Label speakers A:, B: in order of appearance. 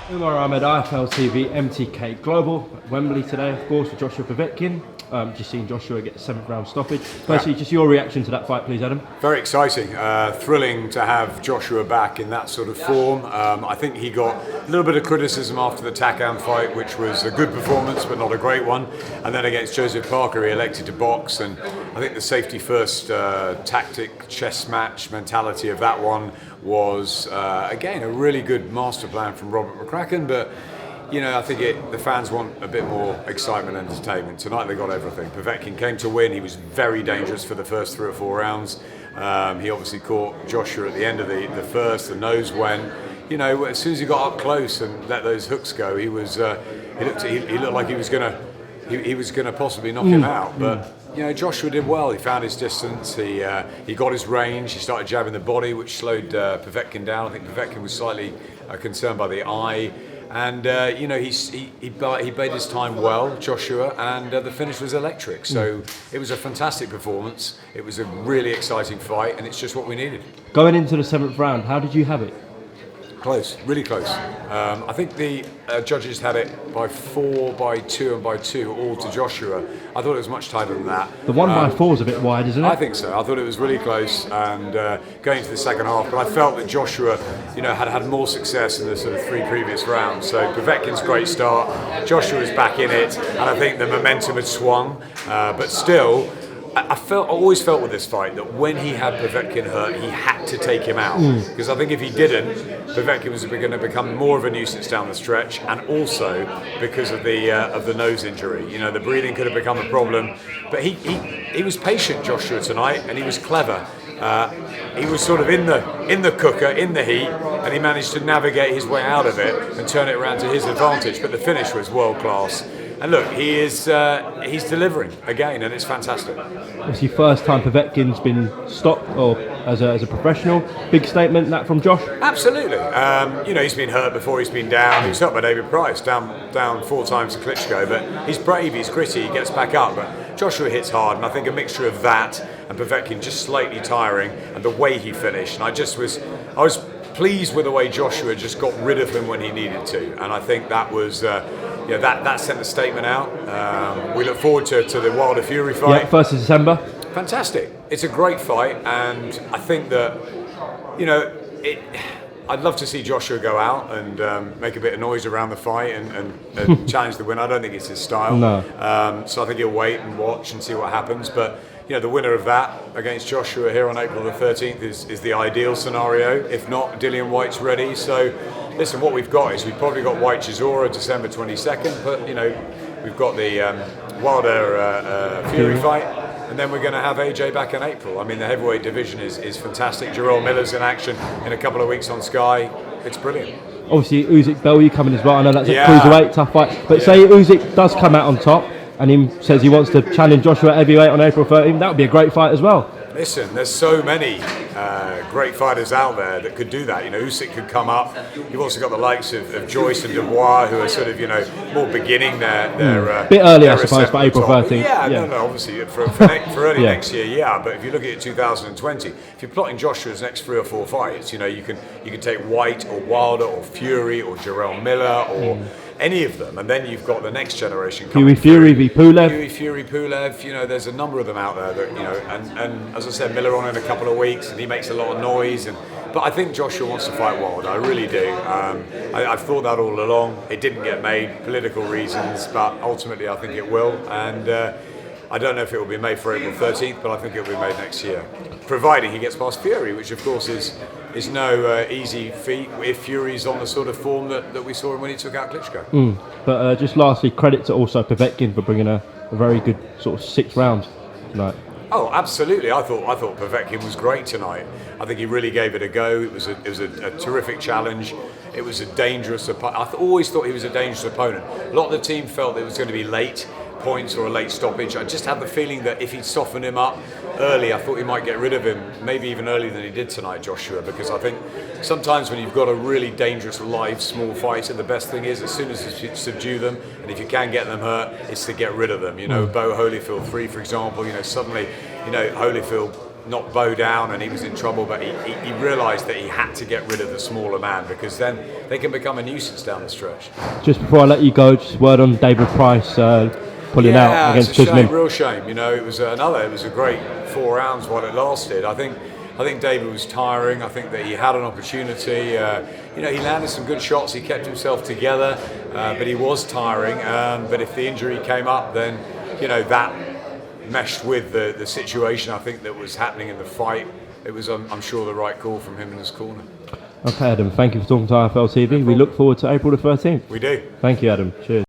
A: UMAR AHMED, IFL TV, MTK Global, Wembley today, of course, with Joshua Povetkin. Just seen Joshua get the 7th round stoppage. Firstly, just your reaction to that fight, please, Adam.
B: Very exciting, thrilling to have Joshua back in that sort of form. I think he got a little bit of criticism after the Takam fight, which was a good performance but not a great one. And then against Joseph Parker, he elected to box, and I think the safety first tactic, chess match mentality of that one was, again, a really good master plan from Robert McCracken, but you know, I think the fans want a bit more excitement and entertainment. Tonight they got everything. Povetkin came to win. He was very dangerous for the first 3 or 4 rounds. He obviously caught Joshua at the end of the first. The nose went. You know, as soon as he got up close and let those hooks go, he was he looked like he was gonna possibly knock him out. But you know, Joshua did well. He found his distance. He got his range. He started jabbing the body, which slowed Povetkin down. I think Povetkin was slightly concerned by the eye. And you know, he bade his time well, Joshua, and the finish was electric. So it was a fantastic performance. It was a really exciting fight, and it's just what we needed.
A: Going into the 7th round, how did you have it?
B: Close, really close. I think the judges had it by 4, by 2, and by 2, all to Joshua. I thought it was much tighter than that.
A: The 1 by 4 is a bit wide, isn't it?
B: I think so. I thought it was really close, and going to the second half. But I felt that Joshua, you know, had more success in the sort of 3 previous rounds. So Povetkin's great start. Joshua was back in it, and I think the momentum had swung. But still, I always felt with this fight that when he had Povetkin hurt, he had to take him out, because I think if he didn't, Povetkin was going to become more of a nuisance down the stretch, and also because of the nose injury. You know, the breathing could have become a problem, but he was patient, Joshua, tonight, and he was clever. He was sort of in the cooker, in the heat, and he managed to navigate his way out of it and turn it around to his advantage. But the finish was world class. And look, he's delivering again, and it's fantastic.
A: It's the first time Povetkin's been stopped, or as a professional. Big statement that from Josh.
B: Absolutely. You know, he's been hurt before. He's been down. He was hurt by David Price, down 4 times to Klitschko. But he's brave. He's gritty. He gets back up. But Joshua hits hard, and I think a mixture of that and Povetkin just slightly tiring, and the way he finished. And I was pleased with the way Joshua just got rid of him when he needed to, and I think that was. Yeah, that sent the statement out. We look forward to the Wilder Fury fight.
A: Yeah, 1st of December.
B: Fantastic. It's a great fight, and I think that, you know, I'd love to see Joshua go out and make a bit of noise around the fight and challenge the winner. I don't think it's his style.
A: No.
B: So I think he'll wait and watch and see what happens. But you know, the winner of that against Joshua here on April the 13th is the ideal scenario. If not, Dillian Whyte's ready. So listen, what we've got is we've probably got Whyte Chisora December 22nd, but you know, we've got the Wilder Fury fight, and then we're going to have AJ back in April. I mean, the heavyweight division is fantastic. Jarrell Miller's in action in a couple of weeks on Sky. It's brilliant.
A: Obviously, Usyk Bellew coming as well. I know that's a cruiserweight, tough fight. But say Usyk does come out on top, and he says he wants to challenge Joshua at heavyweight on April 13th, that would be a great fight as well.
B: Listen, there's so many great fighters out there that could do that. You know, Usyk could come up. You've also got the likes of Joyce and Dubois, who are sort of, you know, more beginning their
A: bit early, I suppose, for April 13th.
B: Yeah, no, obviously for early next year, yeah. But if you look at it 2020, if you're plotting Joshua's next 3 or 4 fights, you know, you can take Whyte or Wilder or Fury or Jarrell Miller or any of them, and then you've got the next generation coming.
A: Fury v Pulev.
B: Fury Pulev. You know, there's a number of them out there that, you know, and as I said, Miller on in a couple of weeks, and he makes a lot of noise. But I think Joshua wants to fight Wilder. I really do. I've thought that all along. It didn't get made, political reasons, but ultimately I think it will. And I don't know if it will be made for April 13th, but I think it will be made next year, providing he gets past Fury, which of course is no easy feat if Fury's on the sort of form that we saw him when he took out Klitschko.
A: But just lastly, credit to also Povetkin for bringing a very good sort of 6th round tonight.
B: Oh, absolutely. I thought Povetkin was great tonight. I think he really gave it a go. It was a terrific challenge. It was a dangerous opponent. I always thought he was a dangerous opponent. A lot of the team felt it was going to be late points or a late stoppage. I just had the feeling that if he'd softened him up early, I thought he might get rid of him, maybe even earlier than he did tonight, Joshua, because I think sometimes when you've got a really dangerous, live, small fighter, the best thing is as soon as you subdue them, and if you can get them hurt, it's to get rid of them. You know, Bo Holyfield 3, for example, you know, suddenly, you know, Holyfield not bow down and he was in trouble, but he realised that he had to get rid of the smaller man because then they can become a nuisance down the stretch.
A: Just before I let you go, just word on David Price pulling out against
B: it's a
A: Chisholm.
B: shame, real shame. You know, it was a great 4 rounds while it lasted. I think David was tiring. I think that he had an opportunity. He landed some good shots. He kept himself together, but he was tiring. But if the injury came up, then that meshed with the situation I think that was happening in the fight. It was, I'm sure, the right call from him in his corner.
A: Okay, Adam, thank you for talking to IFL TV. We look forward to April the 13th.
B: We do.
A: Thank you, Adam. Cheers.